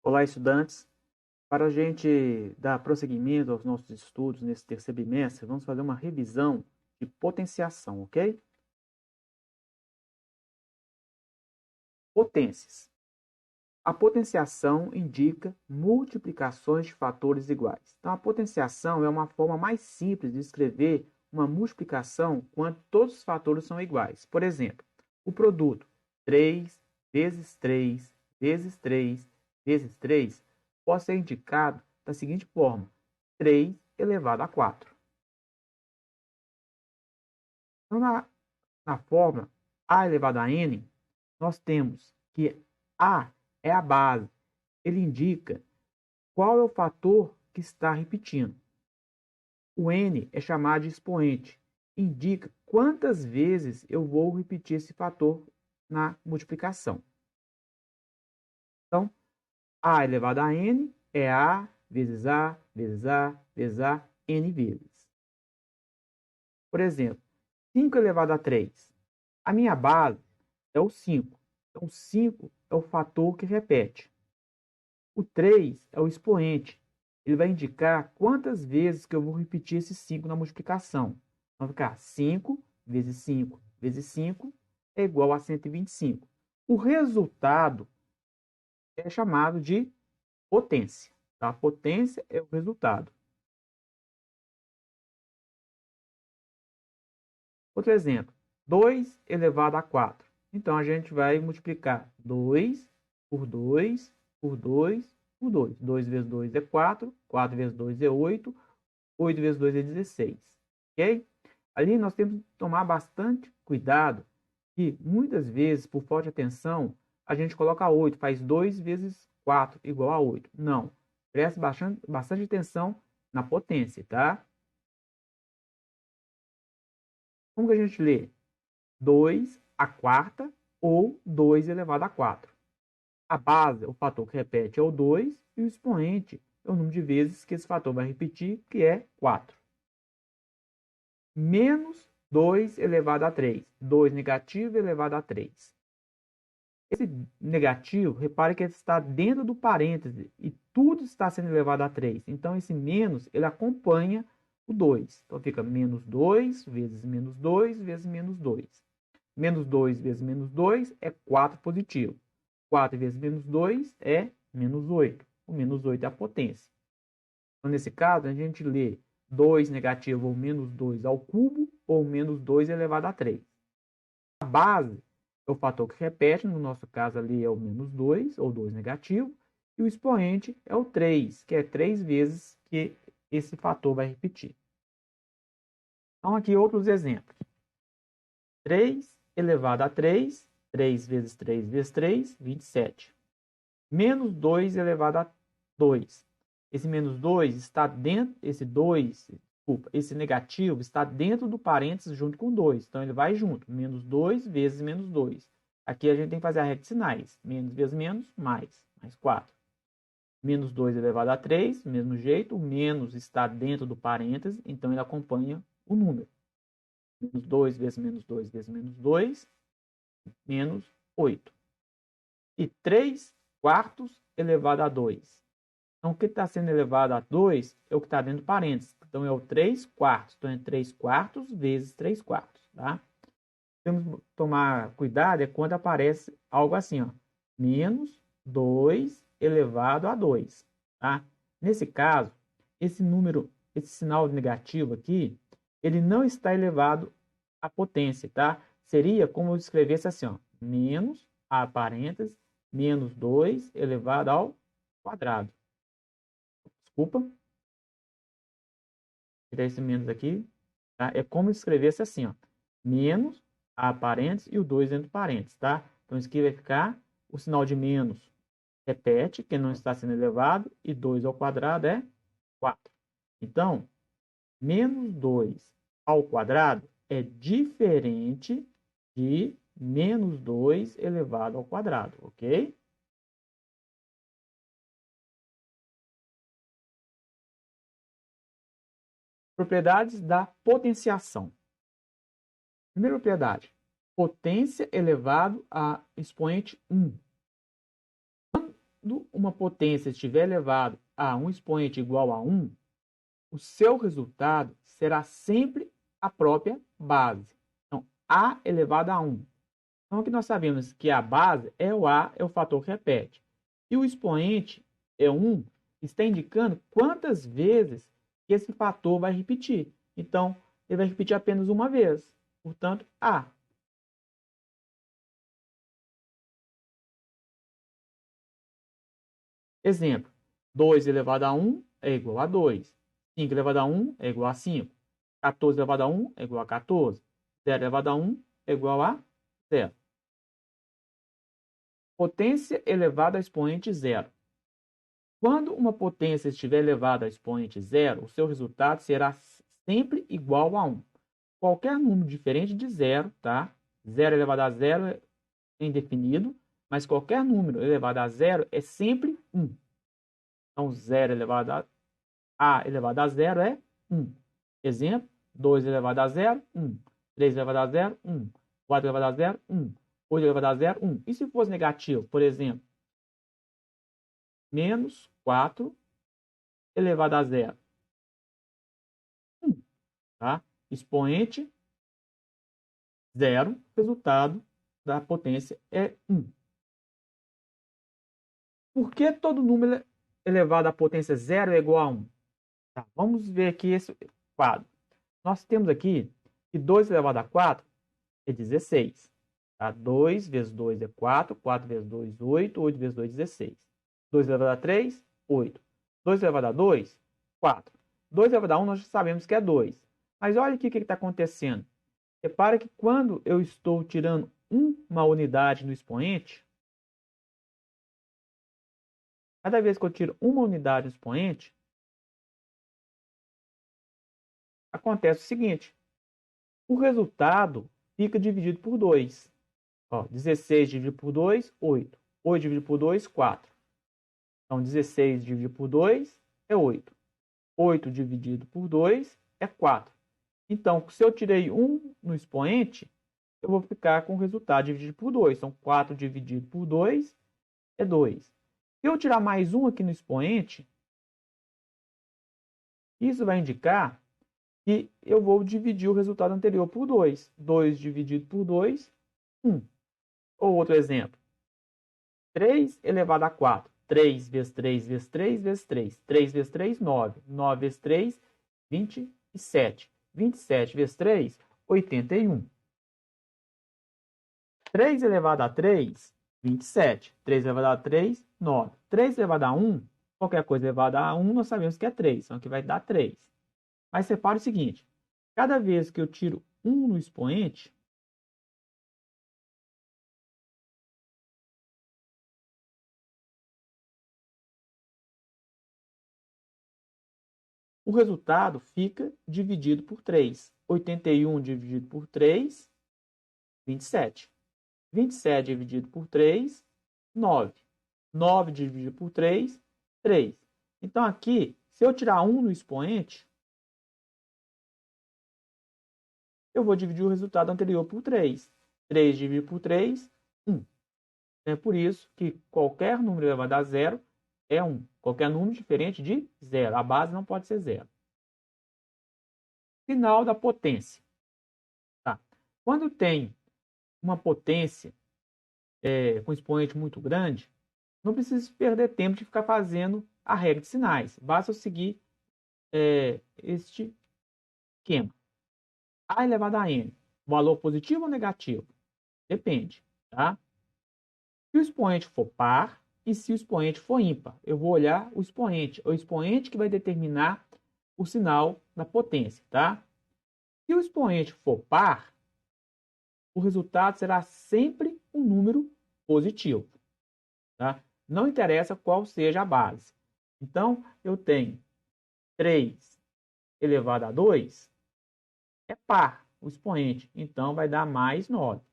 Olá, estudantes. Para a gente dar prosseguimento aos nossos estudos nesse terceiro bimestre, vamos fazer uma revisão de potenciação, ok? Potências. A potenciação indica multiplicações de fatores iguais. Então, a potenciação é uma forma mais simples de escrever uma multiplicação quando todos os fatores são iguais. Por exemplo, o produto 3 vezes 3 vezes 3 vezes 3 pode ser indicado da seguinte forma: 3 elevado a 4. Então, na fórmula A elevado a N, nós temos que A é a base. Ele indica qual é o fator que está repetindo. O N é chamado de expoente. Indica quantas vezes eu vou repetir esse fator na multiplicação. Então, A elevado a N é A vezes A vezes A vezes A, N vezes. Por exemplo, 5 elevado a 3. A minha base é o 5. Então, 5 é o fator que repete. O 3 é o expoente. Ele vai indicar quantas vezes que eu vou repetir esse 5 na multiplicação. Vai ficar 5 vezes 5 vezes 5 é igual a 125. O resultado é chamado de potência. A potência é o resultado. Outro exemplo, 2 elevado a 4. Então, a gente vai multiplicar 2 por 2 por 2 por 2. 2 vezes 2 é 4, 4 vezes 2 é 8, 8 vezes 2 é 16. Ok? Ali nós temos que tomar bastante cuidado, que muitas vezes, por falta de atenção, a gente coloca 8, faz 2 vezes 4 igual a 8. Não. Preste bastante atenção na potência, tá? Como que a gente lê? 2 a quarta ou 2 elevado a 4. A base, o fator que repete, é o 2 e o expoente é o número de vezes que esse fator vai repetir, que é 4. Menos 2 elevado a 3. 2 negativo elevado a 3. Esse negativo, repare que ele está dentro do parêntese e tudo está sendo elevado a 3. Então, esse menos, ele acompanha o 2. Então, fica menos 2 vezes menos 2 vezes menos 2. Menos 2 vezes menos 2 é 4 positivo. 4 vezes menos 2 é menos 8. O menos 8 é a potência. Então, nesse caso, a gente lê 2 negativo ou menos 2 ao cubo ou menos 2 elevado a 3. A base é o fator que repete, no nosso caso ali é o menos 2 ou 2 negativo, e o expoente é o 3, que é 3 vezes que esse fator vai repetir. Então, aqui outros exemplos. 3 elevado a 3, 3 vezes 3 vezes 3, 27. Menos 2 elevado a 2. Esse menos 2 está dentro, esse negativo está dentro do parênteses junto com 2. Então, ele vai junto. Menos 2 vezes menos 2. Aqui a gente tem que fazer a regra de sinais. Menos vezes menos, mais 4. Menos 2 elevado a 3, mesmo jeito. O menos está dentro do parênteses, então ele acompanha o número. Menos 2 vezes menos 2 vezes menos 2, menos 8. E 3 quartos elevado a 2. Então, o que está sendo elevado a 2 é o que está dentro do parênteses. Então, é o 3 quartos. Então, é 3 quartos vezes 3 quartos. Tá? Temos que tomar cuidado é quando aparece algo assim, ó, menos 2 elevado a 2. Tá? Nesse caso, esse número, esse sinal negativo aqui, ele não está elevado à potência. Tá? Seria como eu escrevesse assim, ó, menos, a parênteses, menos 2 elevado ao quadrado. Desculpa. Tirar esse menos aqui. Tá? É como se escrevesse assim, ó, menos, a parênteses e o 2 dentro do parênteses. Tá? Então, isso aqui vai ficar o sinal de menos. Repete, que não está sendo elevado, e 2 ao quadrado é 4. Então, menos 2 ao quadrado é diferente de menos 2 elevado ao quadrado, ok? Propriedades da potenciação. Primeira propriedade, potência elevado a expoente 1. uma potência estiver elevado a um expoente igual a 1, o seu resultado será sempre a própria base. Então, A elevado a 1. Então, aqui nós sabemos que a base é o A, é o fator que repete. E o expoente é 1, está indicando quantas vezes esse fator vai repetir. Então, ele vai repetir apenas uma vez. Portanto, A. Exemplo, 2 elevado a 1 é igual a 2. 5 elevado a 1 é igual a 5. 14 elevado a 1 é igual a 14. 0 elevado a 1 é igual a 0. Potência elevada a expoente zero. Quando uma potência estiver elevada a expoente zero, o seu resultado será sempre igual a 1. Qualquer número diferente de zero, tá? 0 elevado a zero é indefinido, mas qualquer número elevado a zero é sempre 1. Então, 0 elevado a elevado a zero é 1. Exemplo, 2 elevado a zero, 1. 3 elevado a zero, 1. 4 elevado a zero, 1. 8 elevado a zero, 1. E se fosse negativo, por exemplo, menos 4 elevado a zero, 1. Tá? Expoente zero, resultado da potência é 1. Por que todo número elevado à potência zero é igual a 1? Tá, vamos ver aqui esse quadro. Nós temos aqui que 2 elevado a 4 é 16. Tá? 2 vezes 2 é 4, 4 vezes 2, 8, 8 vezes 2, 16. 2 elevado a 3, 8. 2 elevado a 2, 4. 2 elevado a 1 nós já sabemos que é 2. Mas olha aqui o que está acontecendo. Repara que quando eu estou tirando uma unidade no expoente, cada vez que eu tiro uma unidade no expoente, acontece o seguinte: o resultado fica dividido por 2. Ó, 16 dividido por 2, 8. 8 dividido por 2, 4. Então, 16 dividido por 2 é 8. 8 dividido por 2 é 4. Então, se eu tirei 1 no expoente, eu vou ficar com o resultado dividido por 2. Então, 4 dividido por 2 é 2. Se eu tirar mais 1 aqui no expoente, isso vai indicar que eu vou dividir o resultado anterior por 2. 2 dividido por 2, 1. Ou outro exemplo. 3 elevado a 4. 3 vezes 3 vezes 3 vezes 3. 3 vezes 3, 9. 9 vezes 3, 27. 27 vezes 3, 81. 3 elevado a 3, 27. 3 elevado a 3, 9. 3 elevado a 1, qualquer coisa elevada a 1, nós sabemos que é 3. Então, aqui vai dar 3. Mas separa o seguinte: cada vez que eu tiro 1 no expoente, o resultado fica dividido por 3. 81 dividido por 3, 27. 27 dividido por 3, 9. 9 dividido por 3, 3. Então, aqui, se eu tirar 1 no expoente, eu vou dividir o resultado anterior por 3. 3 dividido por 3, 1. É por isso que qualquer número elevado a zero é 1. Qualquer número diferente de zero. A base não pode ser zero. Sinal da potência. Tá? Quando tem uma potência com expoente muito grande, não precisa perder tempo de ficar fazendo a regra de sinais. Basta eu seguir este esquema. A elevado a n, valor positivo ou negativo? Depende. Tá? Se o expoente for par e se o expoente for ímpar, eu vou olhar o expoente. É o expoente que vai determinar o sinal da potência. Tá? Se o expoente for par, o resultado será sempre um número positivo. Tá? Não interessa qual seja a base. Então, eu tenho 3 elevado a 2, é par o expoente, então vai dar mais 9.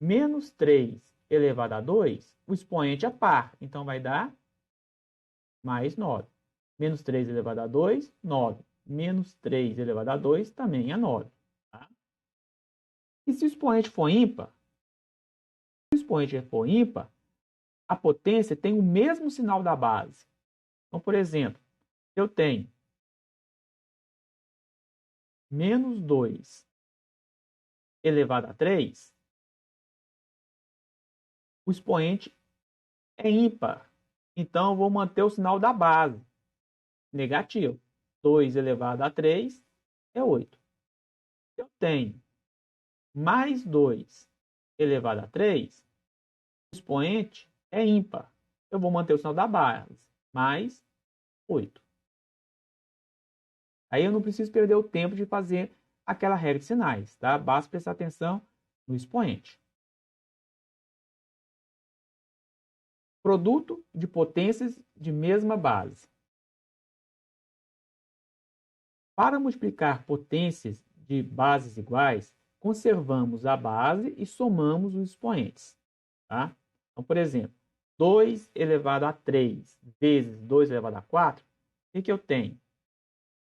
Menos 3 elevado a 2, o expoente é par, então vai dar mais 9. Menos 3 elevado a 2, 9. Menos 3 elevado a 2 também é 9. Tá? E se o expoente for ímpar, a potência tem o mesmo sinal da base. Então, por exemplo, eu tenho menos 2 elevado a 3, o expoente é ímpar. Então, eu vou manter o sinal da base, negativo. 2 elevado a 3 é 8. Eu tenho mais 2 elevado a 3, o expoente é ímpar. Eu vou manter o sinal da base, mais 8. Aí eu não preciso perder o tempo de fazer aquela regra de sinais, tá? Basta prestar atenção no expoente. Produto de potências de mesma base. Para multiplicar potências de bases iguais, conservamos a base e somamos os expoentes. Tá? Então, por exemplo, 2 elevado a 3 vezes 2 elevado a 4, o que eu tenho?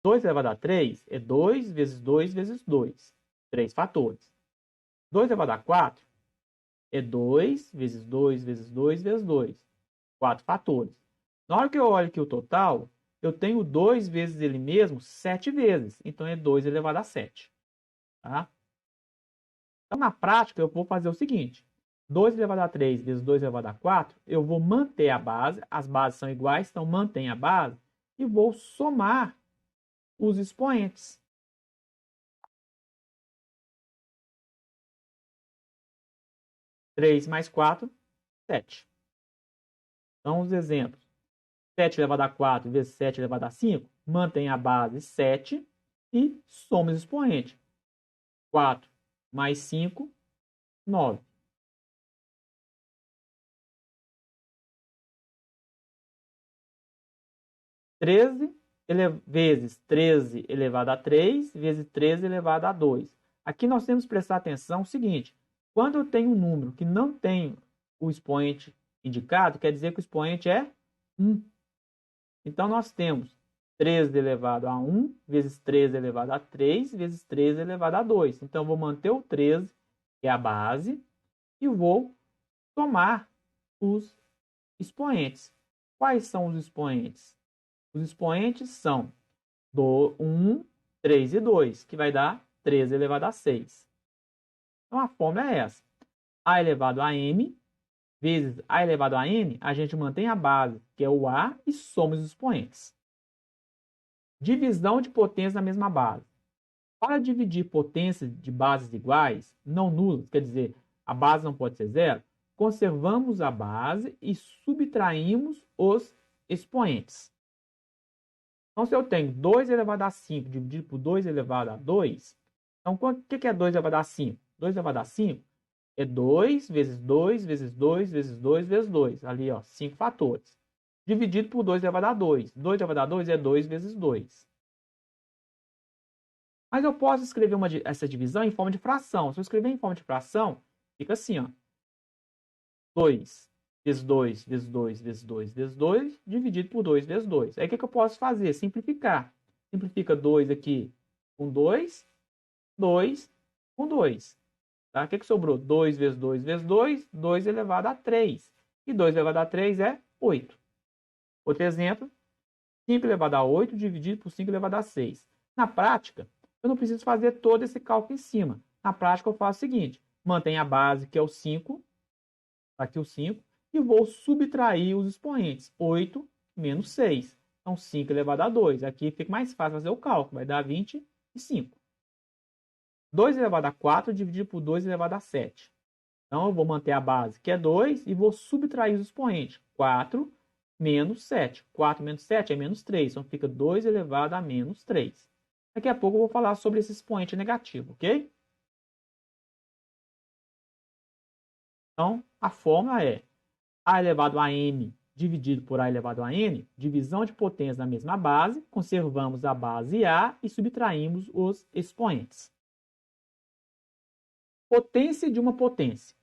2 elevado a 3 é 2 vezes 2 vezes 2, 3 fatores. 2 elevado a 4 é 2 vezes 2 vezes 2 vezes 2, 4 fatores. Na hora que eu olho aqui o total, eu tenho 2 vezes ele mesmo 7 vezes. Então, é 2 elevado a 7. Tá? Então, na prática, eu vou fazer o seguinte. 2 elevado a 3 vezes 2 elevado a 4, eu vou manter a base. As bases são iguais, então mantém a base. E vou somar os expoentes. 3 mais 4, 7. Então, os exemplos. 7 elevado a 4 vezes 7 elevado a 5, mantém a base 7 e soma os expoentes. 4 mais 5, 9. 13 vezes 13 elevado a 3 vezes 13 elevado a 2. Aqui nós temos que prestar atenção no seguinte. Quando eu tenho um número que não tem o expoente indicado, quer dizer que o expoente é 1. Então, nós temos 13 elevado a 1 vezes 13 elevado a 3 vezes 13 elevado a 2. Então, eu vou manter o 13, que é a base, e vou somar os expoentes. Quais são os expoentes? Os expoentes são 1, 3 e 2, que vai dar 13 elevado a 6. Então, a fórmula é essa. A elevado a m vezes a elevado a n, a gente mantém a base, que é o a, e soma os expoentes. Divisão de potências na mesma base. Para dividir potências de bases iguais, não nulas, quer dizer, a base não pode ser zero, conservamos a base e subtraímos os expoentes. Então, se eu tenho 2 elevado a 5 dividido por 2 elevado a 2, então, o que é 2 elevado a 5? 2 elevado a 5 é 2 vezes 2 vezes 2 vezes 2 vezes 2. Ali, ó, 5 fatores. Dividido por 2 elevado a 2. 2 elevado a 2 é 2 vezes 2. Mas eu posso escrever essa divisão em forma de fração. Se eu escrever em forma de fração, fica assim, ó. 2 vezes 2 vezes 2 vezes 2 vezes 2 dividido por 2 vezes 2. Aí o que eu posso fazer? Simplificar. Simplifica 2 aqui com 2, 2 com 2. Tá? O que sobrou? 2 vezes 2 vezes 2, 2 elevado a 3. E 2 elevado a 3 é 8. Outro exemplo, 5 elevado a 8 dividido por 5 elevado a 6. Na prática, eu não preciso fazer todo esse cálculo em cima. Na prática, eu faço o seguinte, mantenho a base, que é o 5, aqui o 5, e vou subtrair os expoentes, 8 menos 6. Então, 5 elevado a 2. Aqui fica mais fácil fazer o cálculo, vai dar 25. 2 elevado a 4 dividido por 2 elevado a 7. Então, eu vou manter a base, que é 2, e vou subtrair os expoentes, 4 menos 7. 4 menos 7 é menos 3, então fica 2 elevado a menos 3. Daqui a pouco eu vou falar sobre esse expoente negativo, ok? Então, a fórmula é a elevado a m dividido por a elevado a n, divisão de potências na mesma base, conservamos a base a e subtraímos os expoentes. Potência de uma potência.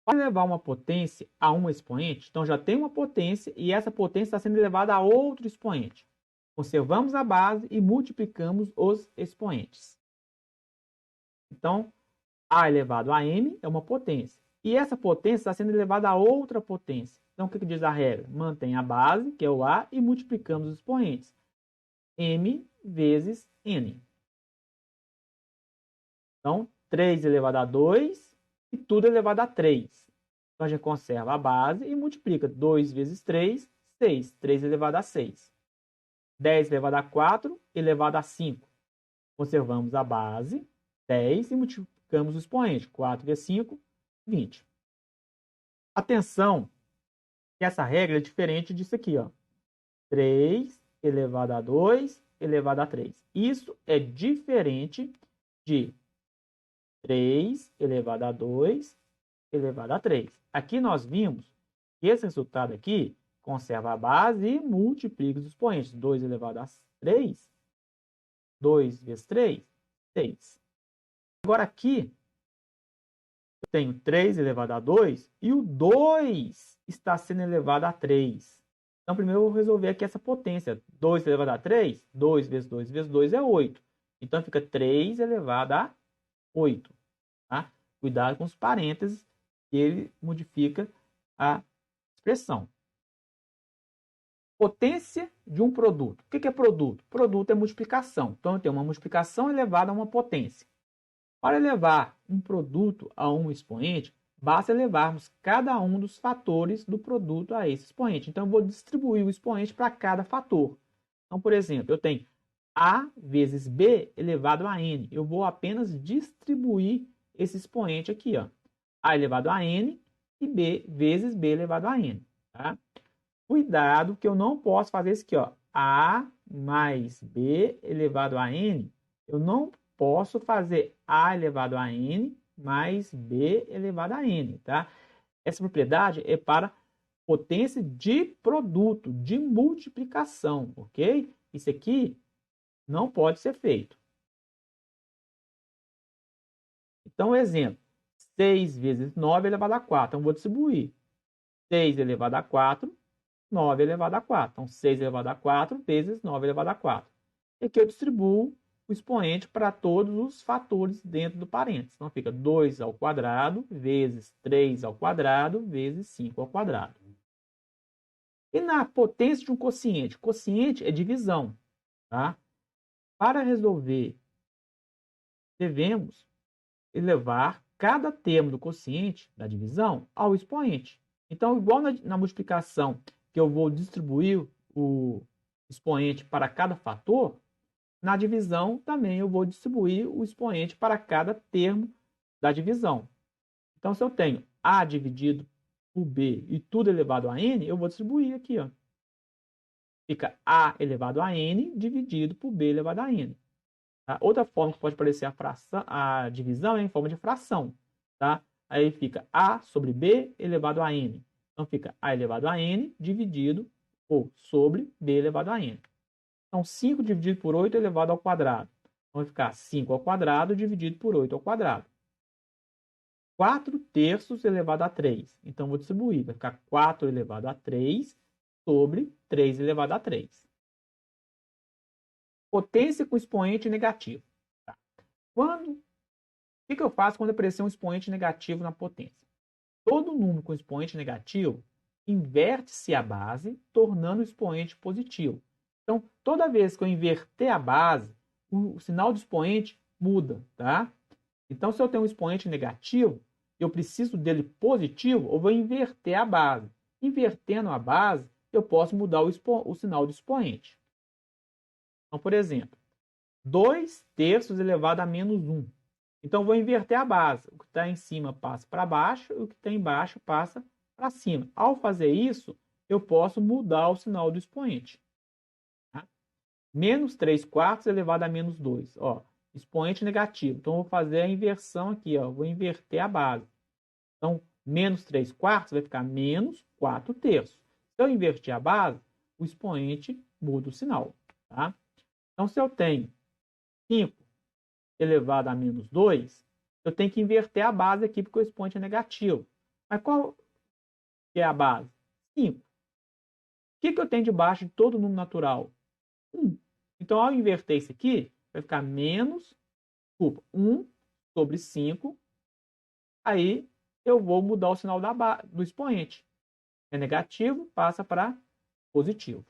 Para levar uma potência a um expoente, então já tem uma potência e essa potência está sendo elevada a outro expoente. Conservamos a base e multiplicamos os expoentes. Então, a elevado a m é uma potência. E essa potência está sendo elevada a outra potência. Então, o que diz a regra? Mantém a base, que é o A, e multiplicamos os expoentes. M vezes N. Então, 3 elevado a 2 e tudo elevado a 3. Então, a gente conserva a base e multiplica 2 vezes 3, 6. 3 elevado a 6. 10 elevado a 4 elevado a 5. Conservamos a base, 10, e multiplicamos o expoente. 4 vezes 5, 20. Atenção, que essa regra é diferente disso aqui, ó. 3 elevado a 2 elevado a 3. Isso é diferente de 3 elevado a 2 elevado a 3. Aqui nós vimos que esse resultado aqui conserva a base e multiplica os expoentes. 2 elevado a 3, 2 vezes 3, 6. Agora aqui, eu tenho 3 elevado a 2 e o 2 está sendo elevado a 3. Então, primeiro eu vou resolver aqui essa potência. 2 elevado a 3, 2 vezes 2 vezes 2 é 8. Então, fica 3 elevado a 8. Tá? Cuidado com os parênteses, que ele modifica a expressão. Potência de um produto. O que é produto? Produto é multiplicação. Então, eu tenho uma multiplicação elevada a uma potência. Para elevar um produto a um expoente, basta elevarmos cada um dos fatores do produto a esse expoente. Então, eu vou distribuir o expoente para cada fator. Então, por exemplo, eu tenho A vezes B elevado a N. Eu vou apenas distribuir esse expoente aqui, ó. A elevado a N e B vezes B elevado a N. Tá? Cuidado que eu não posso fazer isso aqui, ó. A mais B elevado a N. Eu não posso fazer A elevado a N mais B elevado a N, tá? Essa propriedade é para potência de produto, de multiplicação, ok? Isso aqui não pode ser feito. Então, exemplo. 6 vezes 9 elevado a 4. Então, vou distribuir. 6 elevado a 4, 9 elevado a 4. Então, 6 elevado a 4 vezes 9 elevado a 4. E aqui eu distribuo o expoente para todos os fatores dentro do parênteses. Então, fica 2 ao quadrado vezes 3 ao quadrado vezes 5 ao quadrado. E na potência de um quociente? Quociente é divisão. Tá? Para resolver, devemos elevar cada termo do quociente da divisão ao expoente. Então, igual na multiplicação, que eu vou distribuir o expoente para cada fator, na divisão também eu vou distribuir o expoente para cada termo da divisão. Então, se eu tenho A dividido por B e tudo elevado a N, eu vou distribuir aqui, ó. Fica A elevado a N dividido por B elevado a N. Tá? Outra forma que pode aparecer a divisão é em forma de fração. Tá? Aí fica A sobre B elevado a N. Então, fica A elevado a N dividido ou sobre B elevado a N. Então, 5 dividido por 8 elevado ao quadrado. Então, vai ficar 5 ao quadrado dividido por 8 ao quadrado. 4 terços elevado a 3. Então, vou distribuir. Vai ficar 4 elevado a 3 sobre 3 elevado a 3. Potência com expoente negativo. Tá? O que eu faço quando aparecer um expoente negativo na potência? Todo número com expoente negativo inverte-se a base, tornando o expoente positivo. Então, toda vez que eu inverter a base, o sinal do expoente muda. Tá? Então, se eu tenho um expoente negativo, eu preciso dele positivo, eu vou inverter a base. Invertendo a base, eu posso mudar o sinal do expoente. Então, por exemplo, 2 terços elevado a menos 1. Então, eu vou inverter a base. O que está em cima passa para baixo e o que está embaixo passa para cima. Ao fazer isso, eu posso mudar o sinal do expoente. Tá? Menos 3 quartos elevado a menos 2. Ó, expoente negativo. Então, eu vou fazer a inversão aqui. Ó, vou inverter a base. Então, menos 3 quartos vai ficar menos 4 terços. Se eu inverter a base, o expoente muda o sinal. Tá? Então, se eu tenho 5 elevado a menos 2, eu tenho que inverter a base aqui, porque o expoente é negativo. Mas qual que é a base? 5. O que eu tenho debaixo de todo número natural? 1. Então, ao inverter isso aqui, vai ficar menos, 1 sobre 5. Aí, eu vou mudar o sinal do expoente. É negativo, passa para positivo.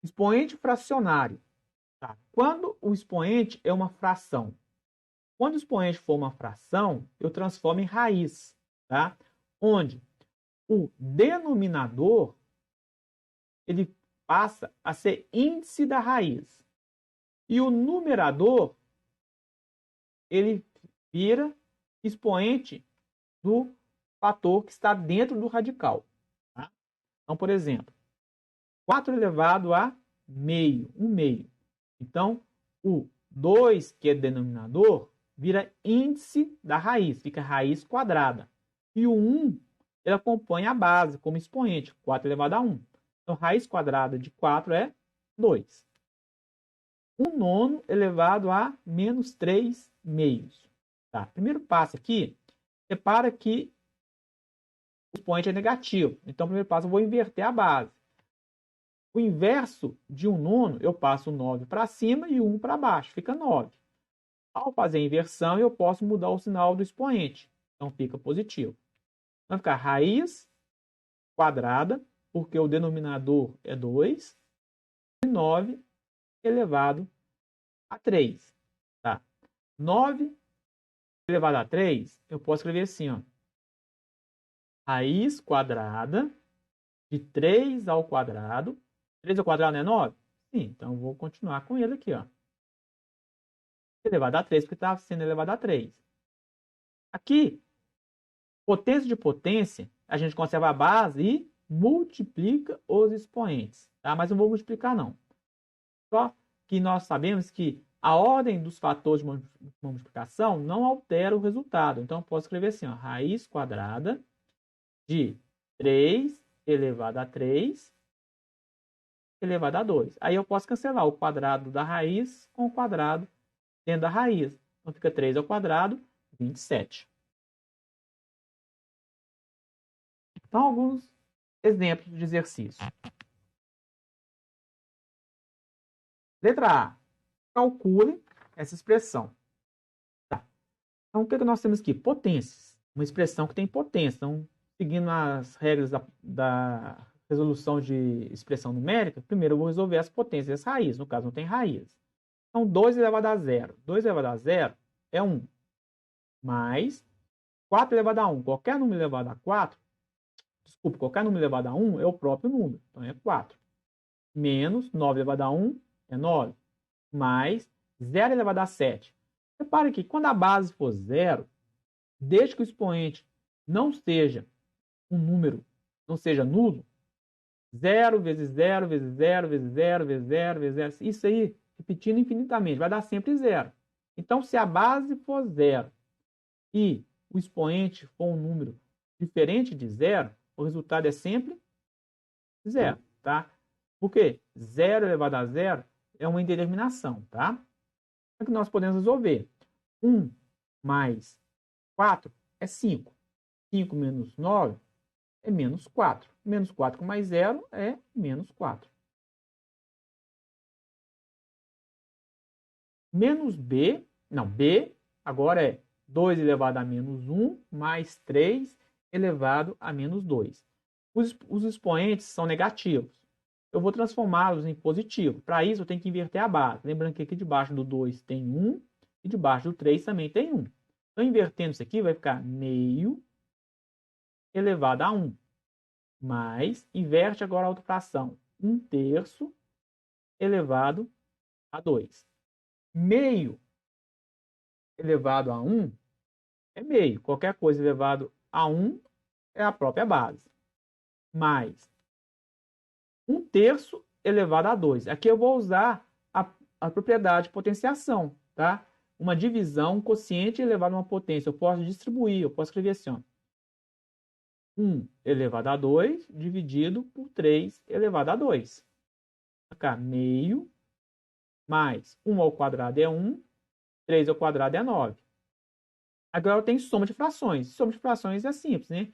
Expoente fracionário. Tá? Quando o expoente é uma fração. Quando o expoente for uma fração, eu transformo em raiz. Tá? Onde o denominador ele passa a ser índice da raiz. E o numerador ele vira expoente do fator que está dentro do radical. Tá? Então, por exemplo, 4 elevado a meio, 1 meio. Então, o 2, que é denominador, vira índice da raiz, fica raiz quadrada. E o 1, ele acompanha a base como expoente, 4 elevado a 1. Então, raiz quadrada de 4 é 2. 1 nono elevado a menos 3 meios. Tá? Primeiro passo aqui, repara que o expoente é negativo. Então, primeiro passo, eu vou inverter a base. O inverso de 1 nono, eu passo 9 para cima e 1 para baixo, fica 9. Ao fazer a inversão, eu posso mudar o sinal do expoente. Então, fica positivo. Vai ficar raiz quadrada, porque o denominador é 2, e 9 elevado a 3. Tá? 9 elevado a 3, eu posso escrever assim, ó. Raiz quadrada de 3 ao quadrado. 3 ao quadrado não é 9? Sim, então eu vou continuar com ele aqui, ó. Elevado a 3, porque está sendo elevado a 3. Aqui, potência de potência, a gente conserva a base e multiplica os expoentes. Tá? Mas não vou multiplicar, não. Só que nós sabemos que a ordem dos fatores de multiplicação não altera o resultado. Então, eu posso escrever assim, ó, raiz quadrada de 3 elevado a 3 elevado a 2. Aí eu posso cancelar o quadrado da raiz com o quadrado dentro da raiz. Então, fica 3 ao quadrado, 27. Então, alguns exemplos de exercício. Letra A. Calcule essa expressão. Tá. Então, o que nós temos aqui? Potências. Uma expressão que tem potência. Então, seguindo as regras da resolução de expressão numérica, primeiro eu vou resolver as potências e as raízes. No caso, não tem raiz. Então, 2 elevado a 0. 2 elevado a 0 é 1. Mais 4 elevado a 1. Qualquer número elevado a 4, desculpa, qualquer número elevado a 1 é o próprio número. Então, é 4. Menos 9 elevado a 1 é 9. Mais 0 elevado a 7. Repare que quando a base for 0, desde que o expoente não seja um número, não seja nulo, 0 vezes 0 vezes 0 vezes 0 vezes 0 vezes 0, isso aí, repetindo infinitamente, vai dar sempre 0. Então, se a base for 0 e o expoente for um número diferente de 0, o resultado é sempre 0, tá? Por quê? 0 elevado a 0 é uma indeterminação, tá? O que nós podemos resolver? 1 mais 4 é 5. 5 menos 9 é menos 4. Menos 4 com mais 0 é menos 4. Menos B, não, B agora é 2 elevado a menos 1 mais 3 elevado a menos 2. Os expoentes são negativos. Eu vou transformá-los em positivo. Para isso, eu tenho que inverter a base. Lembrando que aqui debaixo do 2 tem 1 e debaixo do 3 também tem 1. Então, invertendo isso aqui, vai ficar meio elevado a 1. Mais, inverte agora a outra fração. 1/3 elevado a 2. Meio elevado a 1 é meio. Qualquer coisa elevado a 1 é a própria base. Mais 1/3 elevado a 2. Aqui eu vou usar a propriedade de potenciação, tá? Uma divisão, um quociente elevado a uma potência. Eu posso distribuir, eu posso escrever assim, ó. 1 elevado a 2 dividido por 3 elevado a 2. Vai ficar meio mais 1 ao quadrado é 1, 3 ao quadrado é 9. Agora eu tenho soma de frações. Soma de frações é simples, né?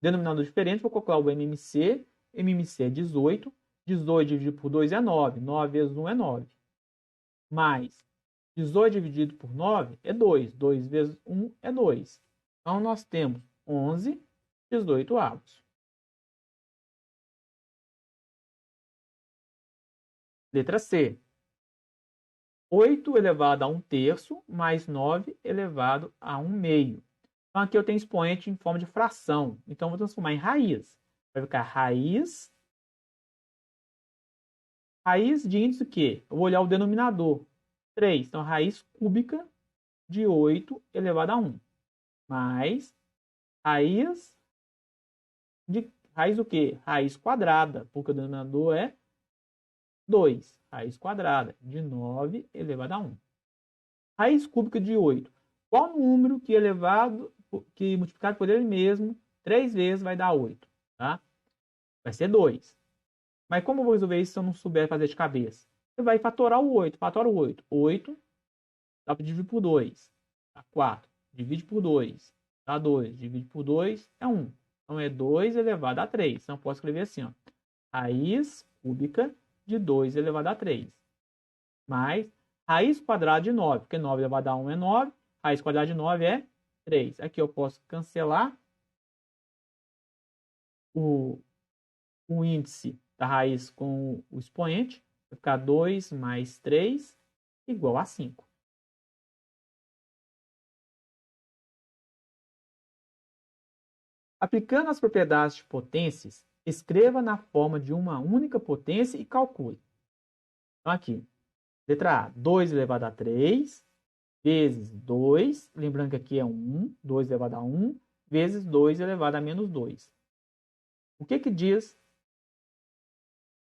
Denominador diferente, vou colocar o MMC. MMC é 18. 18 dividido por 2 é 9. 9 vezes 1 é 9. Mais 18 dividido por 9 é 2. 2 vezes 1 é 2. Então, nós temos 11/18. Letra C. 8 elevado a 1/3 mais 9 elevado a 1/2. Então, aqui eu tenho expoente em forma de fração. Então, eu vou transformar em raiz. Vai ficar raiz de índice o quê? Eu vou olhar o denominador. 3. Então, raiz cúbica de 8 elevado a 1. Mais raiz de raiz o quê? Raiz quadrada, porque o denominador é 2. Raiz quadrada de 9 elevado a 1. Raiz cúbica de 8. Qual número que multiplicado por ele mesmo 3 vezes vai dar 8? Tá? Vai ser 2. Mas como eu vou resolver isso se eu não souber fazer de cabeça? Você vai fatorar o 8. Fatora o 8. 8 dá para dividir por 2. Dá 4. Divide por 2. Dá 2. Divide por 2 é 1. Então é 2 elevado a 3. Então eu posso escrever assim, ó. Raiz cúbica de 2 elevado a 3. Mais raiz quadrada de 9. Porque 9 elevado a 1 é 9. Raiz quadrada de 9 é 3. Aqui eu posso cancelar o índice da raiz com o expoente. Vai ficar 2 mais 3 igual a 5. Aplicando as propriedades de potências, escreva na forma de uma única potência e calcule. Então, aqui, letra A, 2 elevado a 3, vezes 2, lembrando que aqui é 1, 2 elevado a 1, vezes 2 elevado a menos 2. O que diz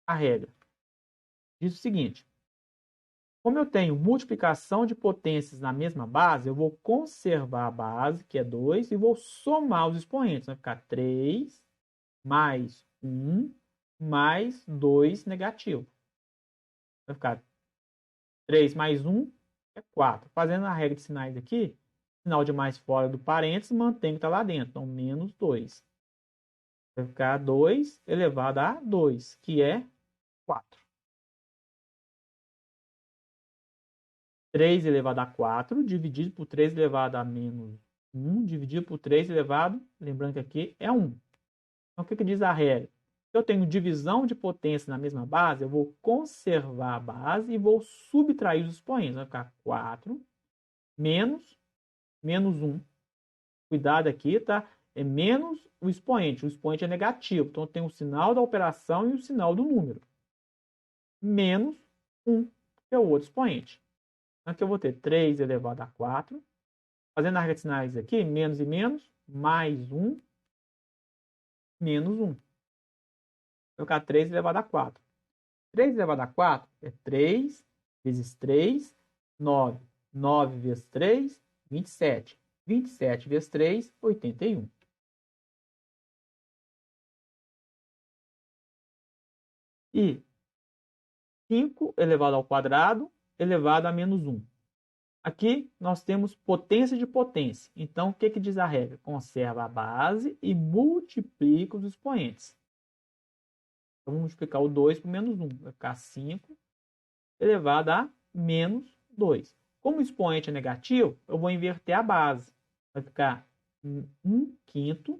a regra? Diz o seguinte: como eu tenho multiplicação de potências na mesma base, eu vou conservar a base, que é 2, e vou somar os expoentes. Vai ficar 3 mais 1 mais 2 negativo. Vai ficar 3 mais 1 é 4. Fazendo a regra de sinais aqui, sinal de mais fora do parênteses, mantém o que está lá dentro. Então, menos 2. Vai ficar 2 elevado a 2, que é 4. 3 elevado a 4, dividido por 3 elevado a menos 1, dividido por 3 elevado, lembrando que aqui é 1. Então, o que diz a regra? Se eu tenho divisão de potência na mesma base, eu vou conservar a base e vou subtrair os expoentes. Vai ficar 4 menos 1. Cuidado aqui, tá? É menos o expoente. O expoente é negativo. Então, eu tenho o sinal da operação e o sinal do número. Menos 1, que é o outro expoente. Aqui eu vou ter 3 elevado a 4. Fazendo a regra de sinais aqui, menos e menos, mais 1, menos 1. Vai ficar 3 elevado a 4. 3 elevado a 4 é 3 vezes 3, 9. 9 vezes 3, 27. 27 vezes 3, 81. E 5 elevado ao quadrado elevado a menos 1. Aqui nós temos potência de potência. Então, o que diz a regra? Conserva a base e multiplica os expoentes. Então, vamos multiplicar o 2 por menos 1. Vai ficar 5 elevado a menos 2. Como o expoente é negativo, eu vou inverter a base. Vai ficar 1/5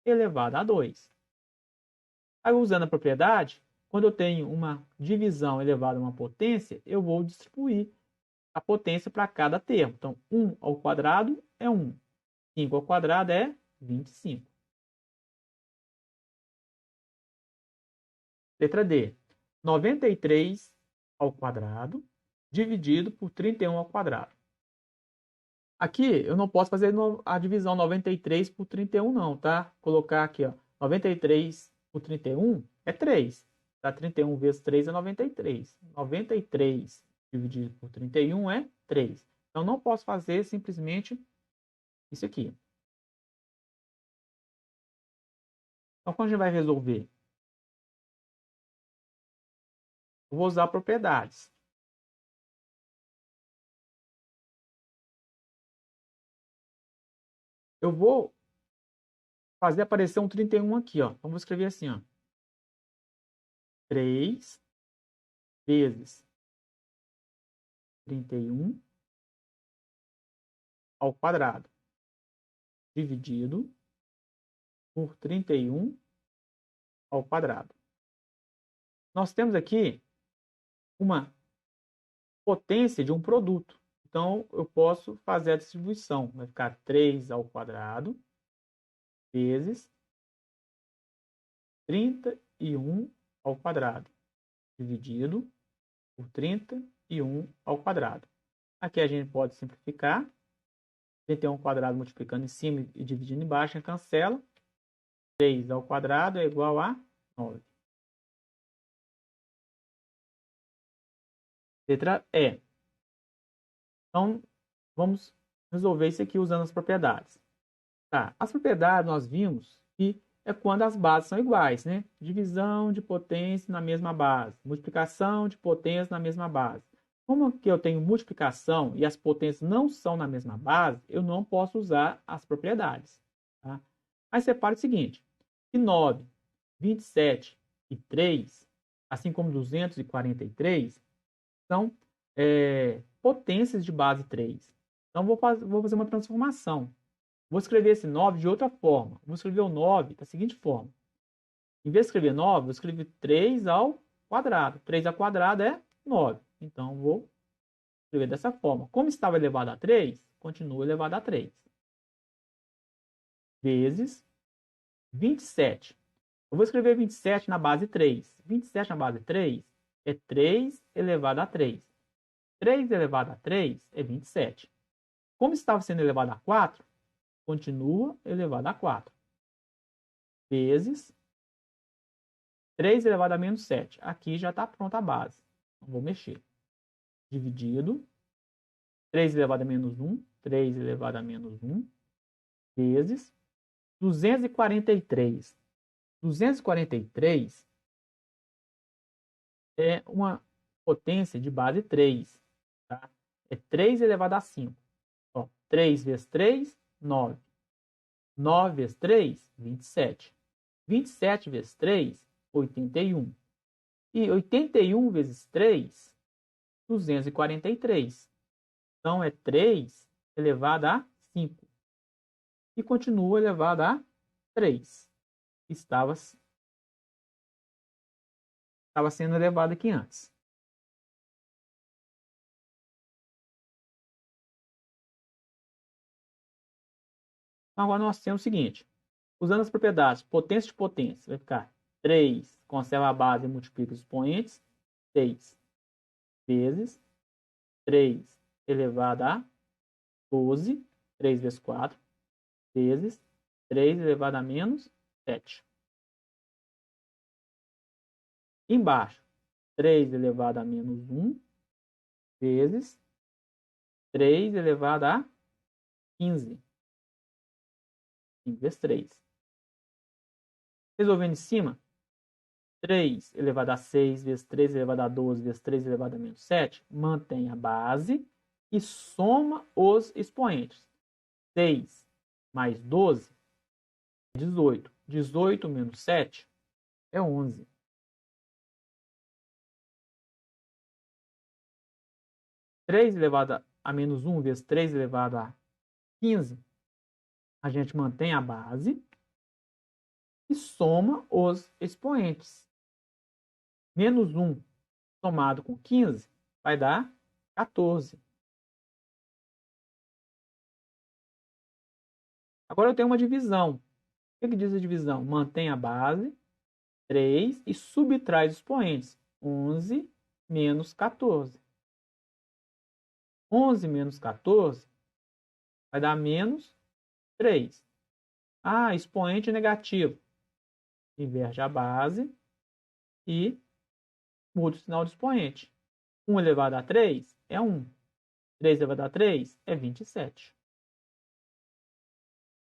elevado a 2. Aí, usando a propriedade, quando eu tenho uma divisão elevada a uma potência, eu vou distribuir a potência para cada termo. Então, 1 ao quadrado é 1. 5 ao quadrado é 25. Letra D. 93 ao quadrado dividido por 31 ao quadrado. Aqui eu não posso fazer a divisão 93 por 31 não, tá? Colocar aqui, ó, 93 por 31 é 3. Tá? 31 vezes 3 é 93. 93 dividido por 31 é 3. Então não posso fazer simplesmente isso aqui. Então quando a gente vai resolver, eu vou usar propriedades. Eu vou fazer aparecer um 31 aqui, ó. Então vou escrever assim, ó. 3 vezes 31 ao quadrado. dividido por 31 ao quadrado. Nós temos aqui uma potência de um produto. Então, eu posso fazer a distribuição. Vai ficar 3 ao quadrado vezes 31 ao quadrado, dividido por 31 ao quadrado. Aqui a gente pode simplificar. 31 ao quadrado multiplicando em cima e dividindo embaixo, cancela. 3 ao quadrado é igual a 9. Letra E. Então, vamos resolver isso aqui usando as propriedades. Tá. As propriedades nós vimos que é quando as bases são iguais, né? Divisão de potência na mesma base, multiplicação de potência na mesma base. Como que eu tenho multiplicação e as potências não são na mesma base, eu não posso usar as propriedades. Tá? Aí separa o seguinte, que 9, 27 e 3, assim como 243, são potências de base 3. Então, vou fazer uma transformação. Vou escrever esse 9 de outra forma. Vou escrever o 9 da seguinte forma. Em vez de escrever 9, vou escrever 3 ao quadrado. 3 ao quadrado é 9. Então, vou escrever dessa forma. Como estava elevado a 3, continua elevado a 3. Vezes 27. Eu vou escrever 27 na base 3. 27 na base 3 é 3 elevado a 3. 3 elevado a 3 é 27. Como estava sendo elevado a 4, continua elevado a 4. Vezes 3 elevado a menos 7. Aqui já está pronta a base. Não vou mexer. Dividido. 3 elevado a menos 1. 3 elevado a menos 1. Vezes 243. 243 é uma potência de base 3. Tá? É 3 elevado a 5. Ó, 3 vezes 3, 9. 9 vezes 3, 27. 27 vezes 3, 81. E 81 vezes 3, 243. Então, é 3 elevado a 5. E continua elevado a 3. Estava sendo elevado aqui antes. Agora nós temos o seguinte. Usando as propriedades potência de potência, vai ficar 3, conserva a base e multiplica os expoentes. 6 vezes 3 elevado a 12. 3 vezes 4 vezes 3 elevado a menos 7. Embaixo, 3 elevado a menos 1 vezes 3 elevado a 15. 5 vezes 3. Resolvendo em cima, 3 elevado a 6 vezes 3 elevado a 12 vezes 3 elevado a menos 7, mantém a base e soma os expoentes. 6 mais 12 é 18. 18 menos 7 é 11. Três elevado a menos 1 vezes 3 elevado a 15, a gente mantém a base e soma os expoentes. Menos 1 somado com 15 vai dar 14. Agora eu tenho uma divisão. O que diz a divisão? Mantém a base, 3, e subtrai os expoentes. 11 menos 14. 11 menos 14 vai dar menos 3. Ah, expoente negativo. Inverte a base e muda o sinal do expoente. 1 elevado a 3 é 1. 3 elevado a 3 é 27.